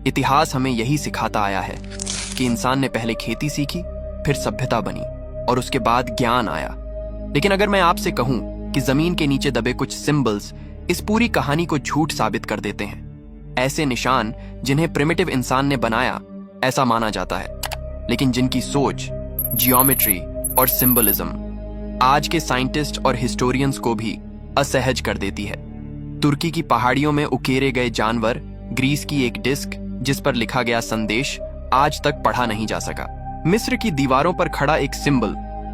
इतिहास हमें यही सिखाता आया है कि इंसान ने पहले खेती सीखी, फिर सभ्यता बनी और उसके बाद ज्ञान आया। लेकिन अगर मैं आपसे कहूं कि जमीन के नीचे दबे कुछ सिंबल्स इस पूरी कहानी को झूठ साबित कर देते हैं, ऐसे निशान जिन्हें प्रिमिटिव इंसान ने बनाया ऐसा माना जाता है, लेकिन जिनकी सोच, जियोमेट्री और सिंबलिज्म आज के साइंटिस्ट और हिस्टोरियंस को भी असहज कर देती है। तुर्की की पहाड़ियों में उकेरे गए जानवर, ग्रीस की एक डिस्क जिस पर लिखा गया संदेश आज तक पढ़ा नहीं जा सका, मिस्र की दीवारों पर खड़ा एक सिंबल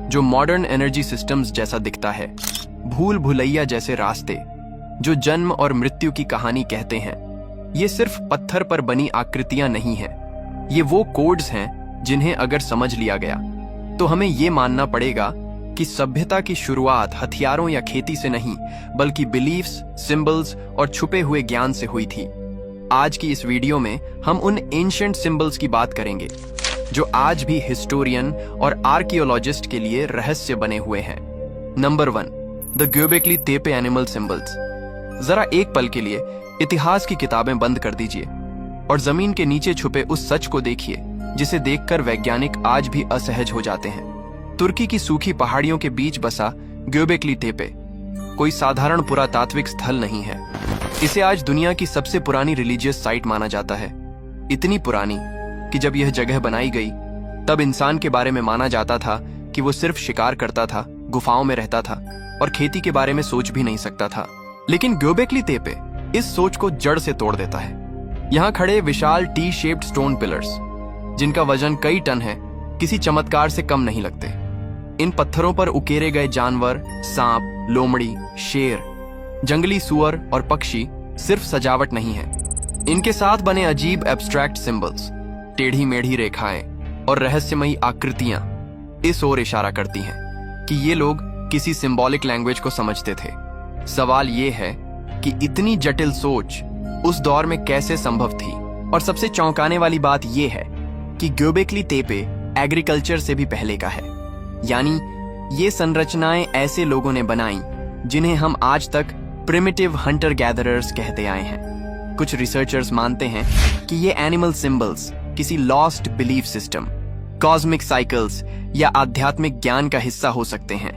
जो मॉडर्न एनर्जी सिस्टम्स जैसा दिखता है, भूल भुलैया जैसे रास्ते जो जन्म और मृत्यु की कहानी कहते हैं। ये सिर्फ पत्थर पर बनी आकृतियां नहीं हैं, ये वो कोड्स हैं जिन्हें अगर समझ लिया गया तो हमें ये मानना पड़ेगा कि सभ्यता की शुरुआत हथियारों या खेती से नहीं, बल्कि बिलीफ्स, सिंबल्स और छुपे हुए ज्ञान से हुई थी। आज की इस वीडियो में हम उन एंशिएंट सिंबल्स की बात करेंगे जो आज भी हिस्टोरियन और आर्कियोलॉजिस्ट के लिए रहस्य बने हुए हैं। Number 1, the göbekli tepe animal symbols. जरा एक पल के लिए इतिहास की किताबें बंद कर दीजिए और जमीन के नीचे छुपे उस सच को देखिए जिसे देखकर वैज्ञानिक आज भी असहज हो जाते हैं। तुर्की की सूखी पहाड़ियों के बीच बसा göbekli tepe कोई साधारण पुरातात्विक स्थल नहीं है। इसे आज दुनिया की सबसे पुरानी रिलीजियस साइट माना जाता है। इतनी पुरानी कि जब यह जगह बनाई गई तब इंसान के बारे में माना जाता था कि वो सिर्फ शिकार करता था, गुफाओं में रहता था और खेती के बारे में सोच भी नहीं सकता था। लेकिन göbekli tepe इस सोच को जड़ से तोड़ देता है। यहाँ खड़े विशाल टी शेप्ड स्टोन पिलर्स जिनका वजन कई टन है, किसी चमत्कार से कम नहीं लगते। इन पत्थरों पर उकेरे गए जानवर, सांप, लोमड़ी, शेर, जंगली सुअर और पक्षी सिर्फ सजावट नहीं है, इनके साथ बने अजीब एब्स्ट्रैक्ट सिंबल्स, टेढ़ी मेढ़ी रेखाएं और रहस्यमयी आकृतियां इस ओर इशारा करती हैं कि ये लोग किसी सिंबॉलिक लैंग्वेज को समझते थे। सवाल ये है कि इतनी जटिल सोच उस दौर में कैसे संभव थी। और सबसे चौंकाने वाली बात यह है कि göbekli tepe एग्रीकल्चर से भी पहले का है, यानी ये संरचनाएं ऐसे लोगों ने बनाई जिन्हें हम आज तक प्रिमिटिव हंटर गैदरर्स कहते आए हैं। कुछ रिसर्चर्स मानते हैं कि ये एनिमल सिंबल्स किसी lost belief system, cosmic cycles या आध्यात्मिक ज्ञान का हिस्सा हो सकते हैं।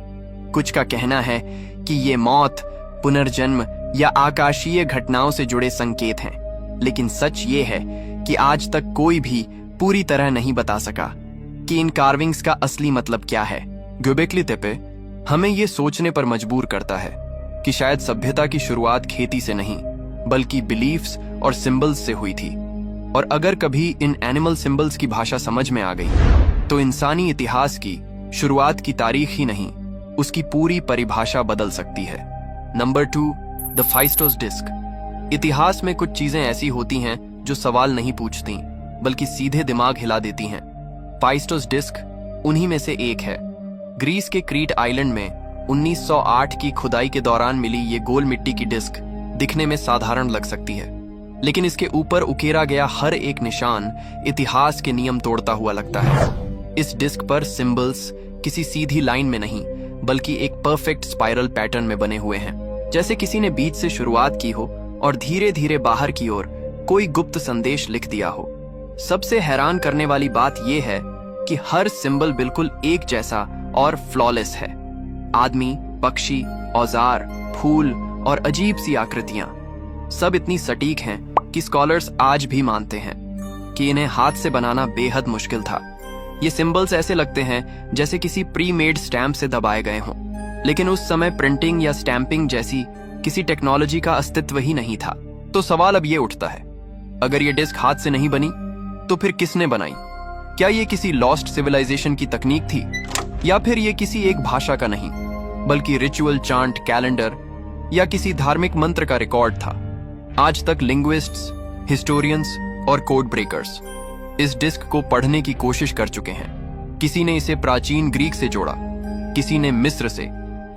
कुछ का कहना है कि ये मौत, पुनर्जन्म या आकाशीय घटनाओं से जुड़े संकेत हैं। लेकिन सच ये है कि आज तक कोई भी पूरी तरह नहीं बता सका कि इन कार्विंग्स का असली मतलब क्या है। göbekli tepe हमें ये सोचने पर मजबूर करता है कि शायद सभ्यता की शुरुआत खेती से नहीं, बल्कि बिलीफ्स और सिंबल्स से हुई थी। और अगर कभी इन एनिमल सिंबल्स की भाषा समझ में आ गई तो इंसानी इतिहास की शुरुआत की तारीख ही नहीं, उसकी पूरी परिभाषा बदल सकती है। Number 2, the Phaistos disc. इतिहास में कुछ चीजें ऐसी होती हैं जो सवाल नहीं पूछती, बल्कि सीधे दिमाग हिला देती हैं। फाइस्टोस डिस्क उन्हीं में से एक है। ग्रीस के क्रीट आइलैंड में 1908 की खुदाई के दौरान मिली ये गोल मिट्टी की डिस्क दिखने में साधारण लग सकती है, लेकिन इसके ऊपर उकेरा गया हर एक निशान इतिहास के नियम तोड़ता हुआ लगता है। इस डिस्क पर सिंबल्स किसी सीधी लाइन में नहीं, बल्कि एक परफेक्ट स्पाइरल पैटर्न में बने हुए हैं, जैसे किसी ने बीच से शुरुआत की हो और धीरे धीरे बाहर की ओर कोई गुप्त संदेश लिख दिया हो। सबसे हैरान करने वाली बात यह है कि हर सिंबल बिल्कुल एक जैसा और फ्लॉलेस है। आदमी, पक्षी, औजार, फूल और अजीब सी आकृतियां सब इतनी सटीक हैं कि स्कॉलर्स आज भी मानते हैं कि इन्हें हाथ से बनाना बेहद मुश्किल था। ये सिंबल्स ऐसे लगते हैं जैसे किसी प्री मेड स्टैम्प से दबाए गए हों, लेकिन उस समय प्रिंटिंग या स्टैंपिंग जैसी किसी टेक्नोलॉजी का अस्तित्व ही नहीं था। तो सवाल अब ये उठता है, अगर ये डिस्क हाथ से नहीं बनी तो फिर किसने बनाई? क्या ये किसी लॉस्ट सिविलाइजेशन की तकनीक थी, या फिर ये किसी एक भाषा का नहीं, बल्कि रिचुअल, चांट, कैलेंडर या किसी धार्मिक मंत्र का रिकॉर्ड था? आज तक लिंग्विस्ट्स, हिस्टोरियंस और कोड ब्रेकर्स इस डिस्क को पढ़ने की कोशिश कर चुके हैं। किसी ने इसे प्राचीन ग्रीक से जोड़ा, किसी ने मिस्र से,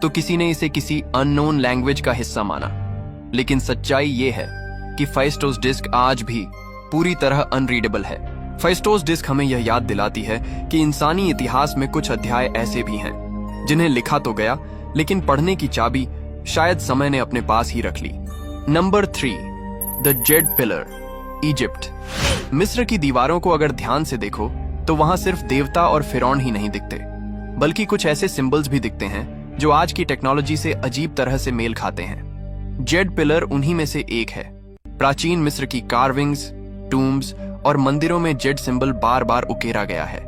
तो किसी ने इसे किसी अननोन लैंग्वेज का हिस्सा माना। लेकिन सच्चाई ये है कि फाइस्टोस डिस्क आज भी पूरी तरह अनरीडेबल है। फाइस्टोस डिस्क हमें यह याद दिलाती है कि इंसानी इतिहास में कुछ अध्याय ऐसे भी हैं जिन्हें लिखा तो गया, लेकिन पढ़ने की चाबी शायद समय ने अपने पास ही रख ली। Number 3, the djed pillar, Egypt. मिस्र की दीवारों को अगर ध्यान से देखो तो वहां सिर्फ देवता और फिरौन ही नहीं दिखते, बल्कि कुछ ऐसे सिंबल्स भी दिखते हैं जो आज की टेक्नोलॉजी से अजीब तरह से मेल खाते हैं। जेड पिलर उन्हीं में से एक है। प्राचीन मिस्र की कार्विंग्स, टूम्स और मंदिरों में जेड सिंबल बार बार उकेरा गया है।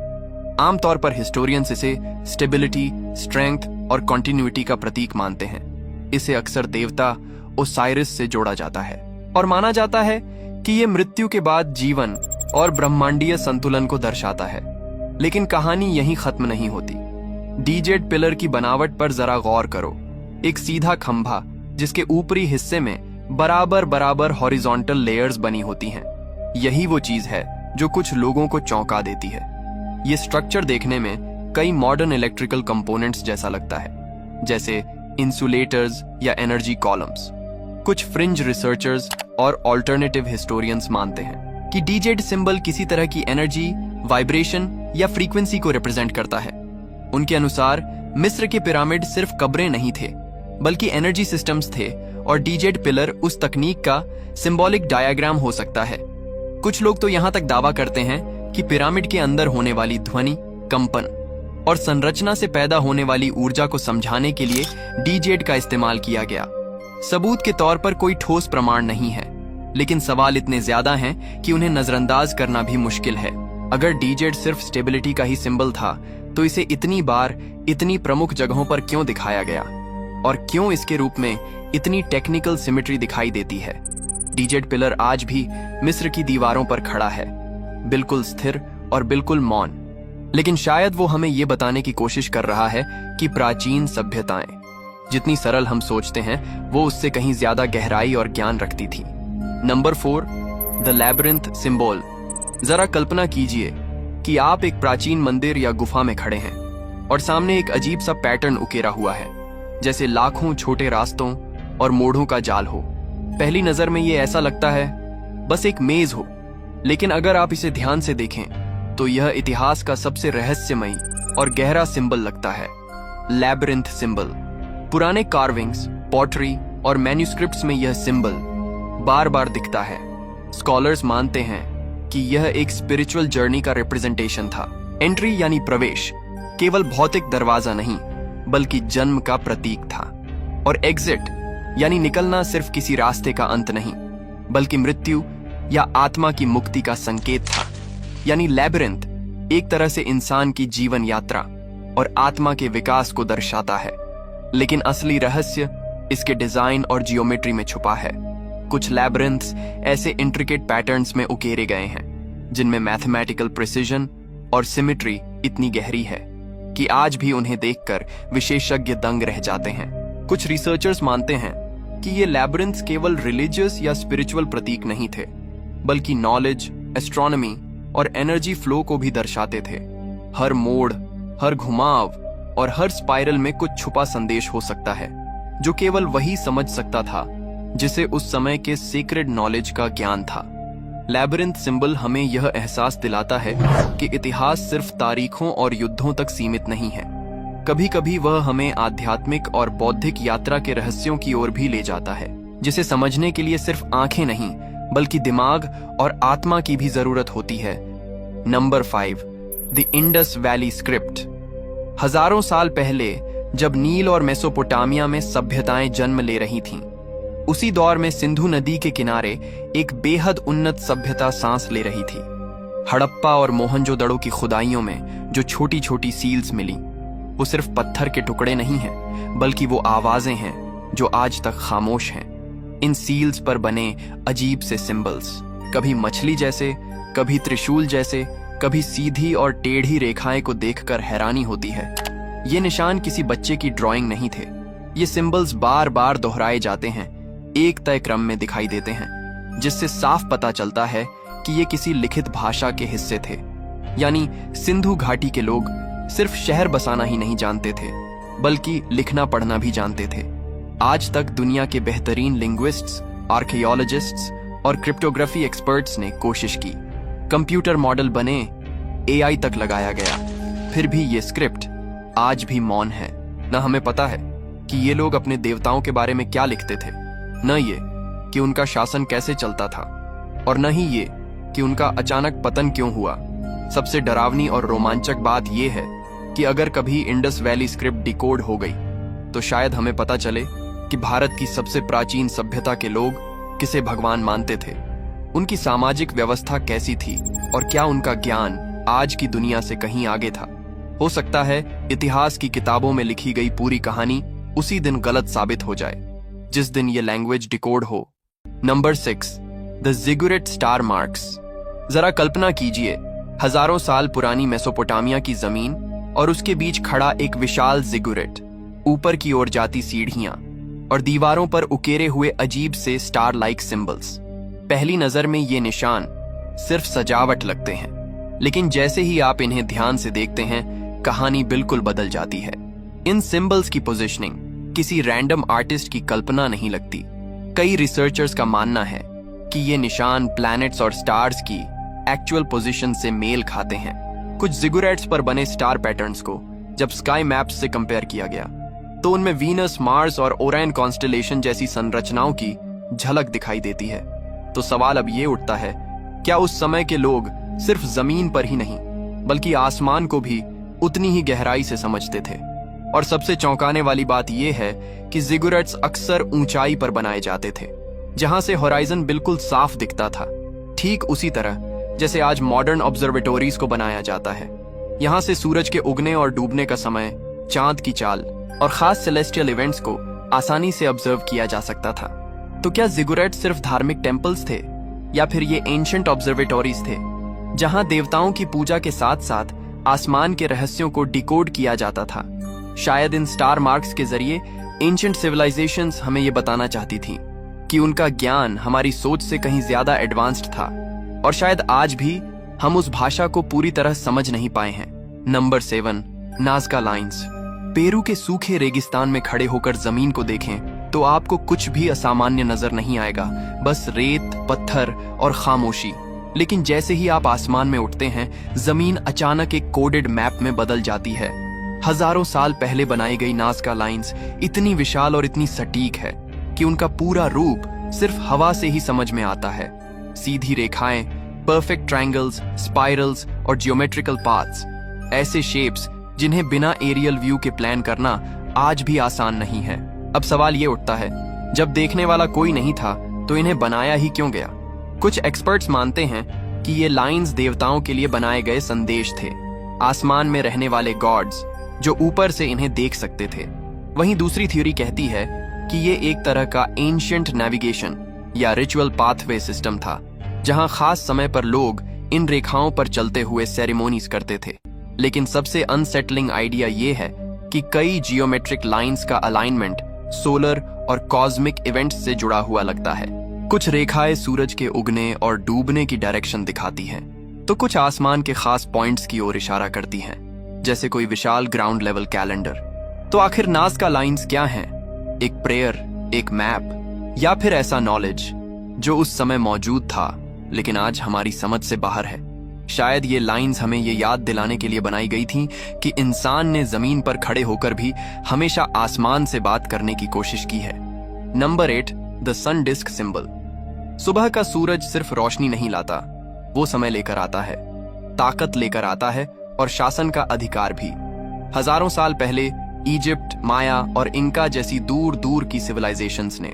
आमतौर पर हिस्टोरियंस इसे स्टेबिलिटी, स्ट्रेंथ और कॉन्टिन्यूटी का प्रतीक मानते हैं। इसे अक्सर देवता ओसाइरिस से जोड़ा जाता है और माना जाता है कि ये मृत्यु के बाद जीवन और ब्रह्मांडीय संतुलन को दर्शाता है। लेकिन कहानी यहीं खत्म नहीं होती। डीजेड पिलर की बनावट पर जरा गौर करो। एक सीधा खंभा जिसके ऊपरी हिस्से में बराबर बराबर हॉरिजॉन्टल लेयर्स बनी होती हैं। यही वो चीज है जो कुछ लोगों को चौंका देती है। ये स्ट्रक्चर देखने में कई मॉडर्न इलेक्ट्रिकल कंपोनेंट्स जैसा लगता है, जैसे इंसुलेटर्स या एनर्जी कॉलम्स। कुछ फ्रिंज रिसर्चर्स और ऑल्टरनेटिव हिस्टोरियंस मानते हैं कि डीजेड सिंबल किसी तरह की एनर्जी, वाइब्रेशन या फ्रीक्वेंसी को रिप्रेजेंट करता है। उनके अनुसार मिस्र के पिरामिड सिर्फ कब्रें नहीं थे, बल्कि एनर्जी सिस्टम्स थे और डीजेड पिलर उस तकनीक का सिंबॉलिक डायग्राम हो सकता है। कुछ लोग तो यहां तक दावा करते हैं कि पिरामिड के अंदर होने वाली ध्वनि, कंपन और संरचना से पैदा होने वाली ऊर्जा को समझाने के लिए डीजेड का इस्तेमाल किया गया। सबूत के तौर पर कोई ठोस प्रमाण नहीं है, लेकिन सवाल इतने ज्यादा हैं कि उन्हें नजरअंदाज करना भी मुश्किल है। अगर डीजेड सिर्फ स्टेबिलिटी का ही सिंबल था, तो इसे इतनी बार इतनी प्रमुख जगहों पर क्यों दिखाया गया और क्यों इसके रूप में इतनी टेक्निकल सिमेट्री दिखाई देती है? डीजेड पिलर आज भी मिस्र की दीवारों पर खड़ा है, बिल्कुल स्थिर और बिल्कुल मौन। लेकिन शायद वो हमें ये बताने की कोशिश कर रहा है कि प्राचीन सभ्यताएं जितनी सरल हम सोचते हैं, वो उससे कहीं ज्यादा गहराई और ज्ञान रखती थी। Number 4, the labyrinth symbol. जरा कल्पना कीजिए कि आप एक प्राचीन मंदिर या गुफा में खड़े हैं और सामने एक अजीब सा पैटर्न उकेरा हुआ है, जैसे लाखों छोटे रास्तों और मोड़ों का जाल हो। पहली नजर में ये ऐसा लगता है बस एक मेज हो, लेकिन अगर आप इसे ध्यान से देखें तो यह इतिहास का सबसे रहस्यमयी और गहरा सिंबल लगता है। Labyrinth symbol. पुराने कार्विंग्स, पॉटरी और मैन्युस्क्रिप्ट्स में यह सिंबल बार बार दिखता है। स्कॉलर्स मानते हैं कि यह एक स्पिरिचुअल जर्नी का रिप्रेजेंटेशन था। एंट्री यानी प्रवेश केवल भौतिक दरवाजा नहीं, बल्कि जन्म का प्रतीक था। और एग्जिट यानी निकलना सिर्फ किसी रास्ते का अंत नहीं, बल्कि मृत्यु या आत्मा की मुक्ति का संकेत था। यानी लैबिरिंथ एक तरह से इंसान की जीवन यात्रा और आत्मा के विकास को दर्शाता है। लेकिन असली रहस्य इसके डिजाइन और जियोमेट्री में छुपा है। कुछ लैबिरिंथ्स ऐसे इंट्रिकेट पैटर्न्स में उकेरे गए हैं जिनमें मैथमेटिकल प्रिसिजन और सिमेट्री इतनी गहरी है कि आज भी उन्हें देखकर विशेषज्ञ दंग रह जाते हैं। कुछ रिसर्चर्स मानते हैं कि ये लैबिरिंथ्स केवल रिलीजियस या स्पिरिचुअल प्रतीक नहीं थे, बल्कि नॉलेज, एस्ट्रोनॉमी और एनर्जी फ्लो को भी दर्शाते थे। हर मोड़, हर घुमाव और हर स्पाइरल में कुछ छुपा संदेश हो सकता है जो केवल वही समझ सकता था जिसे उस समय के सीक्रेट नॉलेज का ज्ञान था। लैबिरिंथ सिंबल हमें यह एहसास दिलाता है कि इतिहास सिर्फ तारीखों और युद्धों तक सीमित नहीं है। कभी कभी वह हमें आध्यात्मिक और बौद्धिक यात्रा के रहस्यों की ओर भी ले जाता है, जिसे समझने के लिए सिर्फ आंखें नहीं, बल्कि दिमाग और आत्मा की भी जरूरत होती है। Number 5, the Indus valley script. हजारों साल पहले जब नील और मेसोपोटामिया में सभ्यताएं जन्म ले रही थीं, उसी दौर में सिंधु नदी के किनारे एक बेहद उन्नत सभ्यता सांस ले रही थी। हड़प्पा और मोहनजोदड़ो की खुदाइयों में जो छोटी छोटी सील्स मिली, वो सिर्फ पत्थर के टुकड़े नहीं हैं, बल्कि वो आवाजें हैं जो आज तक खामोश हैं। इन सील्स पर बने अजीब से सिंबल्स, कभी मछली जैसे, कभी त्रिशूल जैसे, कभी सीधी और टेढ़ी रेखाएं को देखकर हैरानी होती है। ये निशान किसी बच्चे की ड्राइंग नहीं थे। ये सिंबल्स बार बार दोहराए जाते हैं, एक तय क्रम में दिखाई देते हैं, जिससे साफ पता चलता है कि ये किसी लिखित भाषा के हिस्से थे। यानी सिंधु घाटी के लोग सिर्फ शहर बसाना ही नहीं जानते थे, बल्कि लिखना पढ़ना भी जानते थे। आज तक दुनिया के बेहतरीन लिंग्विस्ट्स, आर्कियोलॉजिस्ट्स और क्रिप्टोग्राफी एक्सपर्ट्स ने कोशिश की। कंप्यूटर मॉडल बने, एआई तक लगाया गया, फिर भी ये स्क्रिप्ट आज भी मौन है। न हमें पता है कि ये लोग अपने देवताओं के बारे में क्या लिखते थे, न ये कि उनका शासन कैसे चलता था, और न ही ये कि उनका अचानक पतन क्यों हुआ। सबसे डरावनी और रोमांचक बात यह है कि अगर कभी इंडस वैली स्क्रिप्ट डिकोड हो गई तो शायद हमें पता चले कि भारत की सबसे प्राचीन सभ्यता के लोग किसे भगवान मानते थे, उनकी सामाजिक व्यवस्था कैसी थी और क्या उनका ज्ञान आज की दुनिया से कहीं आगे था। हो सकता है इतिहास की किताबों में लिखी गई पूरी कहानी उसी दिन गलत साबित हो जाए जिस दिन ये लैंग्वेज डिकोड हो। Number 6, the ziggurat star marks. जरा कल्पना कीजिए, हजारों साल पुरानी मेसोपोटामिया की जमीन और उसके बीच खड़ा एक विशाल जिगुरेट, ऊपर की ओर जाती सीढ़ियां और दीवारों पर उकेरे हुए अजीब से स्टार लाइक सिंबल्स। पहली नजर में ये निशान सिर्फ सजावट लगते हैं, लेकिन जैसे ही आप इन्हें ध्यान से देखते हैं कहानी बिल्कुल बदल जाती है। इन सिंबल्स की पोजीशनिंग किसी रैंडम आर्टिस्ट की कल्पना नहीं लगती। कई रिसर्चर्स का मानना है कि ये निशान प्लैनेट्स और स्टार्स की एक्चुअल पोजीशन से मेल खाते हैं। कुछ जिगुरेट्स पर बने स्टार पैटर्न्स को जब स्काई मैप्स से कंपेयर किया गया तो उनमें वीनस, मार्स और ओरायन कॉन्स्टेलेशन जैसी संरचनाओं की झलक दिखाई देती है। तो सवाल अब ये उठता है, क्या उस समय के लोग सिर्फ जमीन पर ही नहीं बल्कि आसमान को भी उतनी ही गहराई से समझते थे? और सबसे चौंकाने वाली बात यह है कि जिगुरेट्स अक्सर ऊंचाई पर बनाए जाते थे जहां से होराइजन बिल्कुल साफ दिखता था, ठीक उसी तरह जैसे आज मॉडर्न ऑब्जर्वेटोरीज को बनाया जाता है। यहां से सूरज के उगने और डूबने का समय, चांद की चाल और खास सेलेस्टियल इवेंट्स को आसानी से ऑब्जर्व किया जा सकता था। तो क्या जिगुरेट सिर्फ धार्मिक टेम्पल्स थे या फिर ये एंशिएंट ऑब्जर्वेटोरीज थे जहां देवताओं की पूजा के साथ साथ आसमान के रहस्यों को डिकोड किया जाता था? शायद इन स्टार मार्क्स के जरिए एंशिएंट सिविलाइजेशंस हमें ये बताना चाहती थी कि उनका ज्ञान हमारी सोच से कहीं ज्यादा एडवांस्ड था और शायद आज भी हम उस भाषा को पूरी तरह समझ नहीं पाए हैं। Number 7, Nazca lines. पेरू के सूखे रेगिस्तान में खड़े होकर जमीन को देखें तो आपको कुछ भी असामान्य नजर नहीं आएगा, बस रेत, पत्थर और खामोशी। लेकिन जैसे ही आप आसमान में उठते हैं जमीन अचानक एक कोडेड मैप में बदल जाती है। हजारों साल पहले बनाई गई नाज़का लाइंस इतनी विशाल और इतनी सटीक है कि उनका पूरा रूप सिर्फ हवा से ही समझ में आता है। सीधी रेखाएं, परफेक्ट ट्रायंगल्स, स्पाइरल्स और जियोमेट्रिकल पाथ्स, ऐसे शेप्स जिन्हें बिना एरियल व्यू के प्लान करना आज भी आसान नहीं है। अब सवाल ये उठता है, जब देखने वाला कोई नहीं था तो इन्हें बनाया ही क्यों गया? कुछ एक्सपर्ट्स मानते हैं कि ये लाइंस देवताओं के लिए बनाए गए संदेश थे, आसमान में रहने वाले गॉड्स जो ऊपर से इन्हें देख सकते थे। वहीं दूसरी थ्योरी कहती है कि ये एक तरह का एंशिएंट नेविगेशन या रिचुअल पाथवे सिस्टम था जहां खास समय पर लोग इन रेखाओं पर चलते हुए सेरेमोनीज करते थे। लेकिन सबसे अनसेटलिंग आइडिया ये है कि कई जियोमेट्रिक लाइंस का अलाइनमेंट सोलर और कॉस्मिक इवेंट्स से जुड़ा हुआ लगता है। कुछ रेखाएं सूरज के उगने और डूबने की डायरेक्शन दिखाती हैं, तो कुछ आसमान के खास पॉइंट्स की ओर इशारा करती हैं, जैसे कोई विशाल ग्राउंड लेवल कैलेंडर। तो आखिर नाज़का लाइंस क्या हैं? एक प्रेयर, एक मैप, या फिर ऐसा नॉलेज जो उस समय मौजूद था लेकिन आज हमारी समझ से बाहर है? शायद ये लाइंस हमें ये याद दिलाने के लिए बनाई गई थी कि इंसान ने जमीन पर खड़े होकर भी हमेशा आसमान से बात करने की कोशिश की है। Number 8, the sun disc symbol. सुबह का सूरज सिर्फ रोशनी नहीं लाता, वो समय लेकर आता है, ताकत लेकर आता है और शासन का अधिकार भी। हजारों साल पहले इजिप्ट, माया और इंका जैसी दूर दूर की सिविलाइजेशंस ने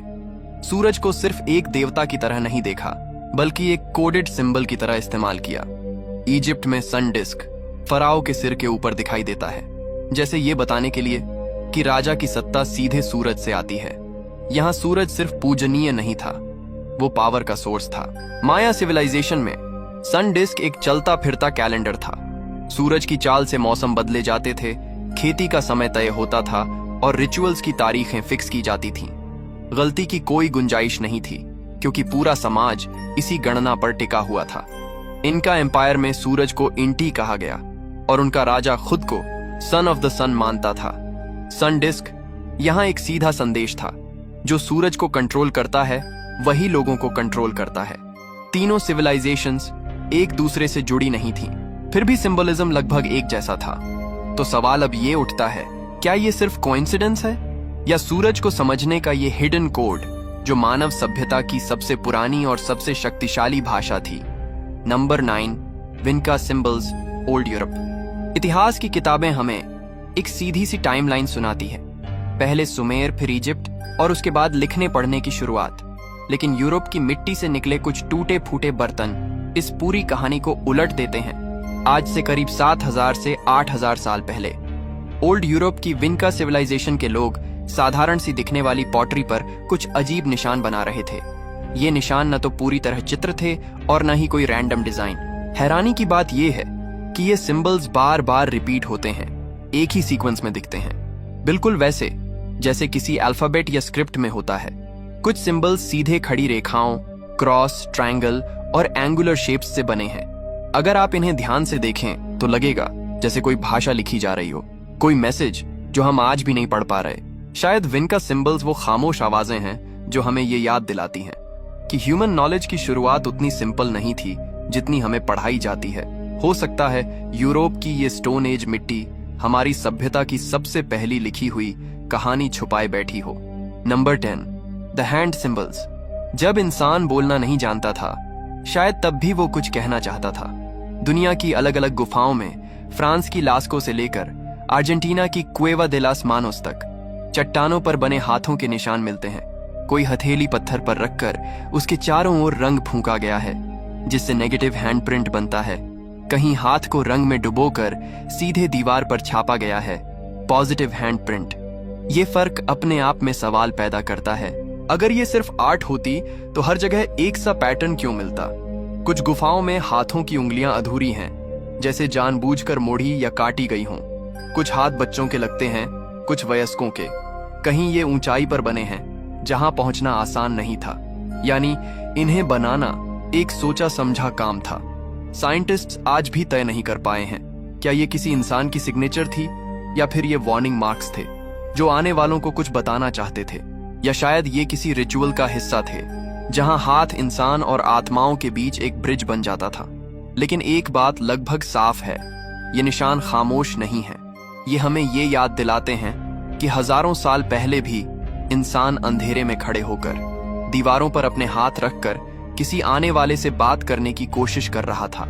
सूरज को सिर्फ एक देवता की तरह नहीं देखा बल्कि एक कोडेड सिंबल की तरह इस्तेमाल किया। इजिप्ट में सन डिस्क फराओ के सिर के ऊपर दिखाई देता है, जैसे ये बताने के लिए कि राजा की सत्ता सीधे सूरज से आती है। यहाँ सूरज सिर्फ पूजनीय नहीं था, वो पावर का सोर्स था। माया सिविलाइजेशन में सन डिस्क एक चलता फिरता कैलेंडर था। सूरज की चाल से मौसम बदले जाते थे, खेती का समय तय होता था और रिचुअल्स की तारीखें फिक्स की जाती थीं। गलती की कोई गुंजाइश नहीं थी क्योंकि पूरा समाज इसी गणना पर टिका हुआ था। इनका एम्पायर में सूरज को इंटी कहा गया और उनका राजा खुद को सन ऑफ द सन मानता था। सन डिस्क यहाँ एक सीधा संदेश था, जो सूरज को कंट्रोल करता है वही लोगों को कंट्रोल करता है। तीनों सिविलाइजेशंस एक दूसरे से जुड़ी नहीं थीं, फिर भी सिंबलिज्म लगभग एक जैसा था। तो सवाल अब ये उठता है, क्या ये सिर्फ कोइंसिडेंस है या सूरज को समझने का ये हिडन कोड जो मानव सभ्यता की सबसे पुरानी और सबसे शक्तिशाली भाषा थी, नंबर 9, विनका सिंबल्स, ओल्ड यूरोप। इतिहास की किताबें हमें एक सीधी सी टाइमलाइन सुनाती है, पहले सुमेर, फिर इजिप्ट और उसके बाद लिखने पढ़ने की शुरुआत। लेकिन यूरोप की मिट्टी से निकले कुछ टूटे फूटे बर्तन इस पूरी कहानी को उलट देते हैं। आज से करीब 7000 से 8000 साल पहले ओल्ड यूरोप की विनका सिविलाइजेशन के लोग साधारण सी दिखने वाली पॉटरी पर कुछ अजीब निशान बना रहे थे। ये निशान न तो पूरी तरह चित्र थे और न ही कोई रैंडम डिजाइन। हैरानी की बात यह है कि ये सिंबल्स बार बार रिपीट होते हैं, एक ही सीक्वेंस में दिखते हैं, बिल्कुल वैसे जैसे किसी अल्फाबेट या स्क्रिप्ट में होता है। कुछ सिंबल्स सीधे खड़ी रेखाओं, क्रॉस, ट्रायंगल और एंगुलर शेप्स से बने हैं। अगर आप इन्हें ध्यान से देखें तो लगेगा जैसे कोई भाषा लिखी जा रही हो, कोई मैसेज जो हम आज भी नहीं पढ़ पा रहे। शायद विनका सिंबल्स वो खामोश आवाजें हैं जो हमें ये याद दिलाती हैं कि ह्यूमन नॉलेज की शुरुआत उतनी सिंपल नहीं थी जितनी हमें पढ़ाई जाती है। हो सकता है यूरोप की ये स्टोन एज मिट्टी हमारी सभ्यता की सबसे पहली लिखी हुई कहानी छुपाए बैठी हो। Number 10, the hand symbols. जब इंसान बोलना नहीं जानता था, शायद तब भी वो कुछ कहना चाहता था। दुनिया की अलग अलग गुफाओं में, फ्रांस की लास्को से लेकर अर्जेंटीना की क्वेवा दे लास मानोस तक, चट्टानों पर बने हाथों के निशान मिलते हैं। कोई हथेली पत्थर पर रखकर उसके चारों ओर रंग फूंका गया है, जिससे नेगेटिव हैंडप्रिंट बनता है। कहीं हाथ को रंग में डुबोकर सीधे दीवार पर छापा गया है, पॉजिटिव हैंडप्रिंट। ये फर्क अपने आप में सवाल पैदा करता है, अगर ये सिर्फ आर्ट होती तो हर जगह एक सा पैटर्न क्यों मिलता? कुछ गुफाओं में हाथों की उंगलियां अधूरी हैं, जैसे जानबूझकर मोड़ी या काटी गई हों। कुछ हाथ बच्चों के लगते हैं, कुछ वयस्कों के। कहीं ये ऊंचाई पर बने हैं जहां पहुंचना आसान नहीं था, यानी इन्हें बनाना एक सोचा समझा काम था। साइंटिस्ट्स आज भी तय नहीं कर पाए हैं क्या ये किसी इंसान की सिग्नेचर थी या फिर ये वार्निंग मार्क्स थे जो आने वालों को कुछ बताना चाहते थे, या शायद ये किसी रिचुअल का हिस्सा थे जहां हाथ इंसान और आत्माओं के बीच एक ब्रिज बन जाता था। लेकिन एक बात लगभग साफ है, ये निशान खामोश नहीं है। ये हमें ये याद दिलाते हैं कि हजारों साल पहले भी इंसान अंधेरे में खड़े होकर, दीवारों पर अपने हाथ रखकर किसी आने वाले से बात करने की कोशिश कर रहा था।